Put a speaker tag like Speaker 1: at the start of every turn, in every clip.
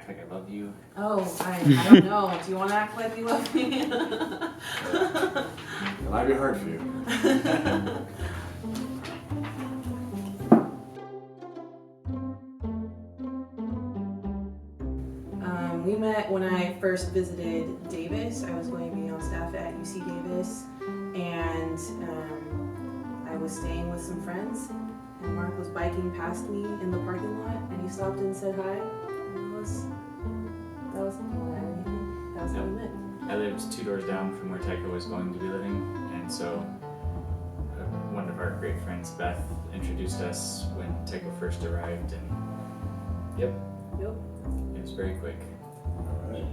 Speaker 1: act like I love you.
Speaker 2: Oh, I don't know. Do you want to act like you love me?
Speaker 3: It might be hard for you.
Speaker 2: We met when I first visited Davis. I was going to be on staff at UC Davis, and I was staying with some friends, and Mark was biking past me in the parking lot, and he stopped and said hi. And that was how we met.
Speaker 1: I lived 2 doors down from where Taiko was going to be living, and so one of our great friends, Beth, introduced us when Taiko first arrived, and yep, it was very quick.
Speaker 3: Alright.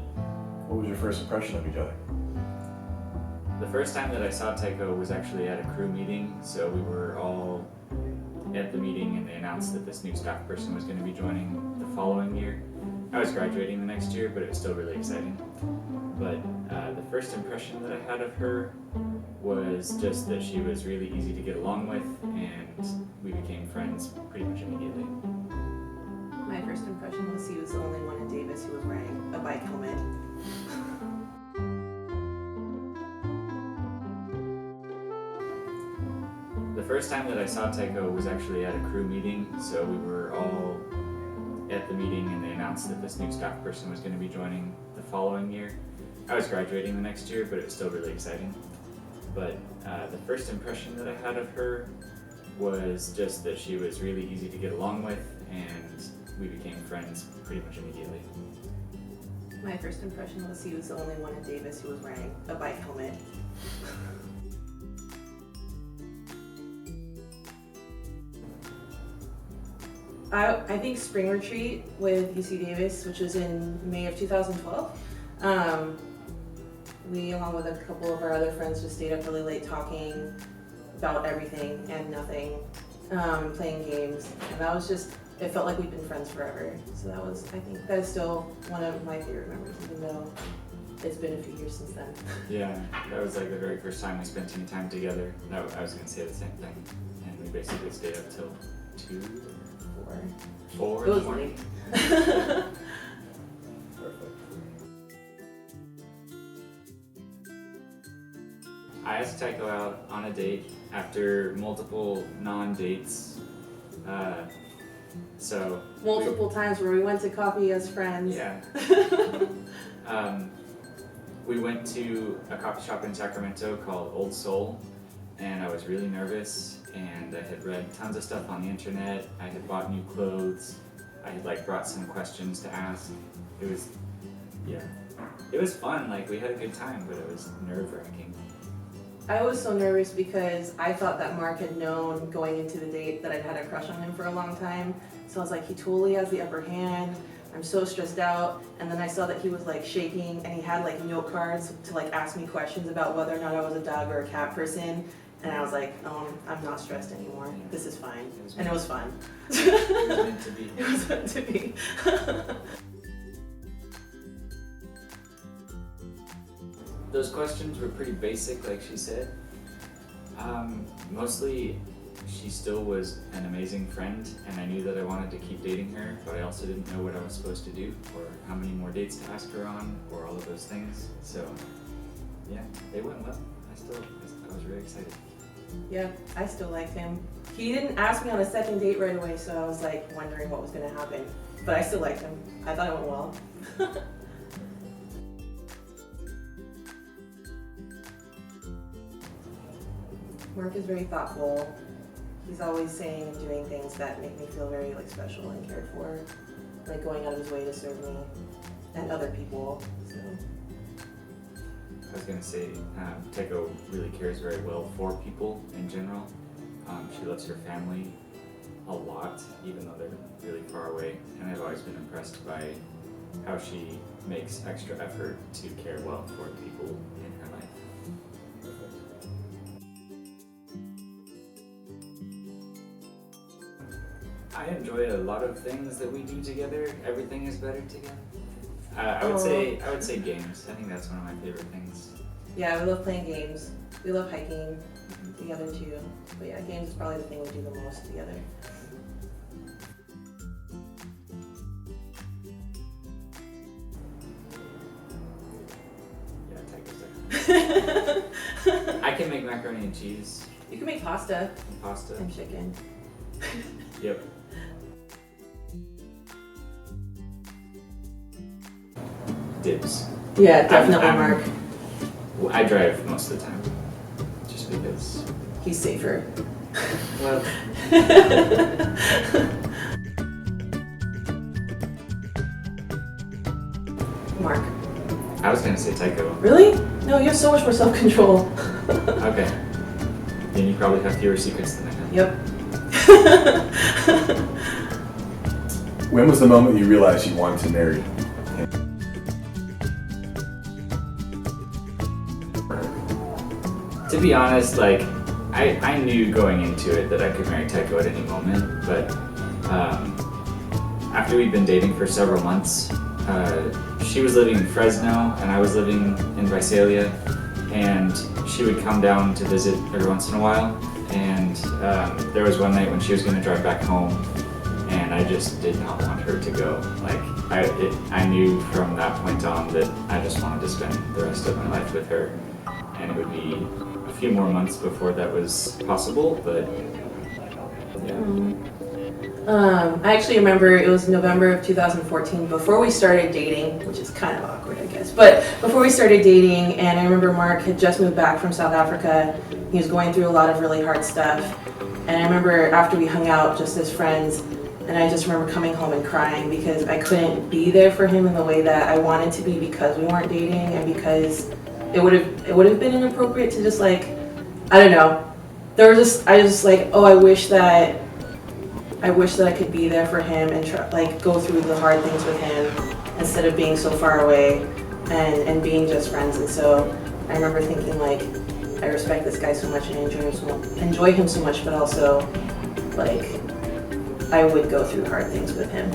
Speaker 3: What was your first impression of each other?
Speaker 1: The first time that I saw Taiko was actually at a crew meeting, so we were all at the meeting and they announced that this new staff person was going to be joining the following year. I was graduating the next year, but it was still really exciting. But the first impression that I had of her was just that she was really easy to get along with, and we became friends pretty much immediately.
Speaker 2: My first impression was he was the only one in Davis who was wearing a bike helmet.
Speaker 1: The first time that I saw Taiko was actually at a crew meeting, so we were all at the meeting and they announced that this new staff person was going to be joining the following year. I was graduating the next year, but it was still really exciting. But the first impression that I had of her was just that she was really easy to get along with, and we became friends pretty much immediately.
Speaker 2: My first impression was he was the only one in Davis who was wearing a bike helmet. I think spring retreat with UC Davis, which was in May of 2012, we, along with a couple of our other friends, just stayed up really late talking about everything and nothing, playing games, and that was just, it felt like we'd been friends forever. So that was, I think that is still one of my favorite memories, even though it's been a few years since then.
Speaker 1: Yeah, that was like the very first time we spent any time together. I was going to say the same thing, and we basically stayed up till 2 or 4
Speaker 2: It
Speaker 1: in the
Speaker 2: was
Speaker 1: morning.
Speaker 2: late.
Speaker 3: Perfect.
Speaker 1: I asked Taiko out on a date after multiple non-dates.
Speaker 2: Multiple times where we went to coffee as friends.
Speaker 1: Yeah. We went to a coffee shop in Sacramento called Old Soul, and I was really nervous, and I had read tons of stuff on the internet. I had bought new clothes. I had brought some questions to ask. It was fun. We had a good time, but it was nerve-wracking.
Speaker 2: I was so nervous because I thought that Mark had known going into the date that I'd had a crush on him for a long time. So I was like, he totally has the upper hand. I'm so stressed out. And then I saw that he was shaking, and he had note cards to ask me questions about whether or not I was a dog or a cat person. And I was like, I'm not stressed anymore. This is fine. And it was fun.
Speaker 1: It was meant to be.
Speaker 2: It was meant to be.
Speaker 1: Those questions were pretty basic, like she said. Mostly, she still was an amazing friend, and I knew that I wanted to keep dating her, but I also didn't know what I was supposed to do, or how many more dates to ask her on, or all of those things. So, yeah, they went well. I was really excited.
Speaker 2: Yeah, I still liked him. He didn't ask me on a second date right away, so I was wondering what was going to happen. But I still liked him. I thought it went well. Mark is very thoughtful. He's always saying and doing things that make me feel very special and cared for. Going out of his way to serve me and other people. So.
Speaker 1: I was going to say, Taiko really cares very well for people in general. She loves her family a lot, even though they're really far away. And I've always been impressed by how she makes extra effort to care well for people in her life. I enjoy a lot of things that we do together. Everything is better together. I would say games. I think that's one of my favorite things.
Speaker 2: Yeah, we love playing games. We love hiking together too. But yeah, games is probably the thing we do the most together.
Speaker 1: I can make macaroni and cheese
Speaker 2: You can make pasta
Speaker 1: and pasta.
Speaker 2: and chicken.
Speaker 1: Yep. Dibs.
Speaker 2: Yeah, definitely,
Speaker 1: I'm-
Speaker 2: Mark.
Speaker 1: I drive most of the time, just because.
Speaker 2: He's safer.
Speaker 1: Well,
Speaker 2: Mark.
Speaker 1: I was gonna say Taiko.
Speaker 2: Really? No, you have so much more self-control.
Speaker 1: Okay. Then you probably have fewer secrets than I have.
Speaker 2: Yep.
Speaker 3: When was the moment you realized you wanted to marry him?
Speaker 1: To be honest, like, I knew going into it that I could marry Taiko at any moment, but after we'd been dating for several months, she was living in Fresno and I was living in Visalia, and she would come down to visit every once in a while, and there was one night when she was going to drive back home, and I just did not want her to go. Like, I knew from that point on that I just wanted to spend the rest of my life with her, and it would be a few more months before that was possible, but yeah.
Speaker 2: I actually remember it was November of 2014, before we started dating, which is kind of awkward, I guess, but before we started dating, and I remember Mark had just moved back from South Africa. He was going through a lot of really hard stuff, and I remember after we hung out just as friends, and I just remember coming home and crying because I couldn't be there for him in the way that I wanted to be, because we weren't dating and because it would have been inappropriate to just, like, I don't know. I was just like, oh, I wish that I could be there for him and try, like, go through the hard things with him instead of being so far away and being just friends. And so I remember thinking, like, I respect this guy so much and enjoy him so much, but also, like, I would go through hard things with him.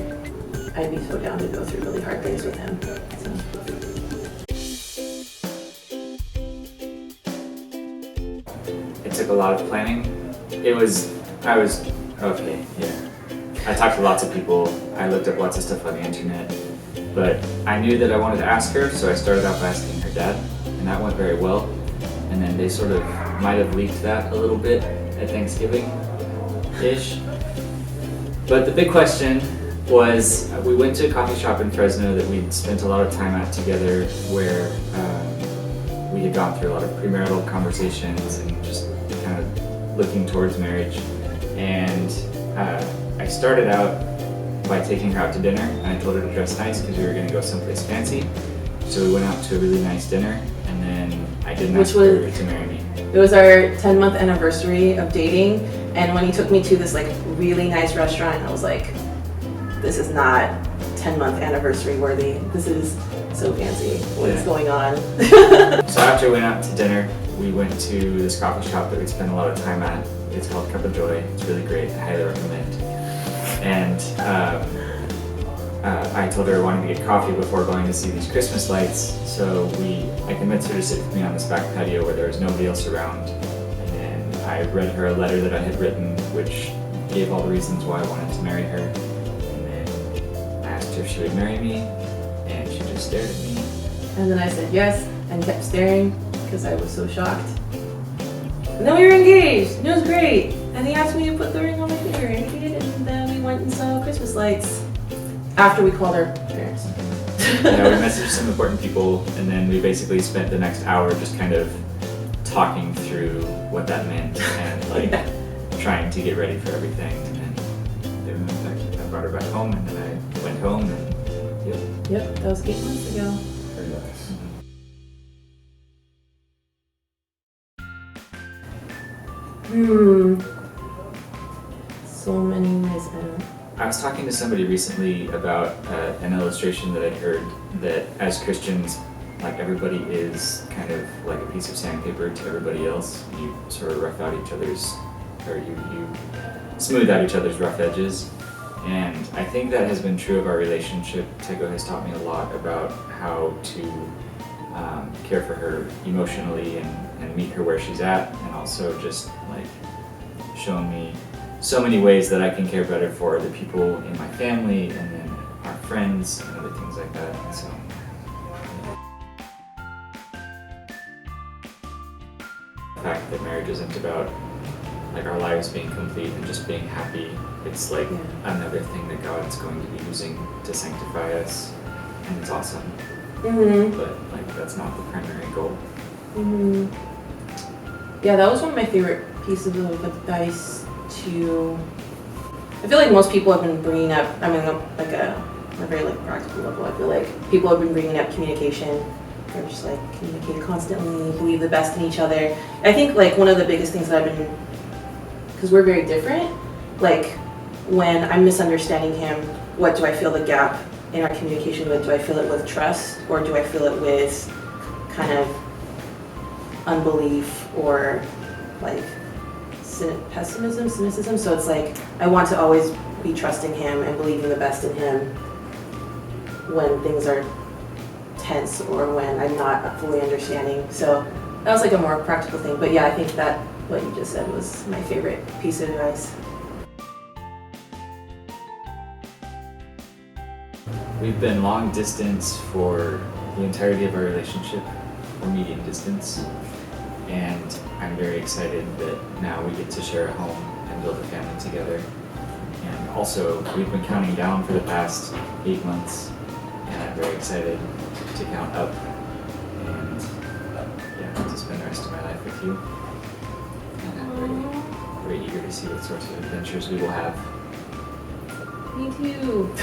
Speaker 2: I'd be so down to go through really hard things with him. So.
Speaker 1: It took a lot of planning. Okay, yeah. I talked to lots of people, I looked up lots of stuff on the internet, but I knew that I wanted to ask her, so I started out by asking her dad, and that went very well. And then they sort of might have leaked that a little bit at Thanksgiving-ish. But the big question was, we went to a coffee shop in Fresno that we'd spent a lot of time at together, where we had gone through a lot of premarital conversations and just kind of looking towards marriage. And I started out by taking her out to dinner, and I told her to dress nice because we were going to go someplace fancy. So we went out to a really nice dinner, and then I didn't ask her to marry me.
Speaker 2: It was our 10-month anniversary of dating, and when he took me to this, like, really nice restaurant, I was like, this is not 10-month anniversary worthy. This is so fancy. What is going on?
Speaker 1: So after we went out to dinner, we went to this coffee shop that we spent a lot of time at. It's called Cup of Joy. It's really great. I highly recommend. And I told her I wanted to get coffee before going to see these Christmas lights. So I convinced her to sit with me on this back patio where there was nobody else around. And then I read her a letter that I had written, which gave all the reasons why I wanted to marry her. And then I asked her if she would marry me, and she just stared at me.
Speaker 2: And then I said yes, and kept staring because I was so shocked. And then we were engaged, and it was great. And he asked me to put the ring on my finger, and he did, and then we went and saw Christmas lights after we called our parents.
Speaker 1: Yeah, we messaged some important people, and then we basically spent the next hour just kind of talking through what that meant and, like, trying to get ready for everything. And then we went back, I brought her back home, and then I went home, and
Speaker 2: Yep, that was 8 months ago.
Speaker 3: Very nice.
Speaker 2: So many ways.
Speaker 1: I was talking to somebody recently about an illustration that I'd heard that as Christians, like, everybody is kind of like a piece of sandpaper to everybody else. You sort of rough out each other's, or you smooth out each other's rough edges. And I think that has been true of our relationship. Taiko has taught me a lot about how to care for her emotionally and meet her where she's at, and also just, like, shown me so many ways that I can care better for the people in my family and then our friends and other things like that. So marriage isn't about like our lives being complete and just being happy. It's like another thing that God's going to be using to sanctify us, and it's awesome.
Speaker 2: Mm-hmm.
Speaker 1: But like that's not the primary goal.
Speaker 2: Mm-hmm. Yeah, that was one of my favorite pieces of advice to. I feel like most people have been bringing up. I mean, like a very like practical level. I feel like people have been bringing up communication. They're just like communicate constantly, believe the best in each other. I think like one of the biggest things that I've been, because we're very different. Like when I'm misunderstanding him, what do I feel the gap in our communication with? Do I feel it with trust, or do I feel it with kind of unbelief or like pessimism, cynicism? So it's like I want to always be trusting him and believing the best in him when things are tense or when I'm not fully understanding. So that was like a more practical thing. But yeah, I think that what you just said was my favorite piece of advice.
Speaker 1: We've been long distance for the entirety of our relationship, or medium distance, and I'm very excited that now we get to share a home and build a family together. And also, we've been counting down for the past 8 months, and I'm very excited to count up and to spend the rest of my life with you. And I'm very eager to see what sorts of adventures we will have.
Speaker 2: Me too.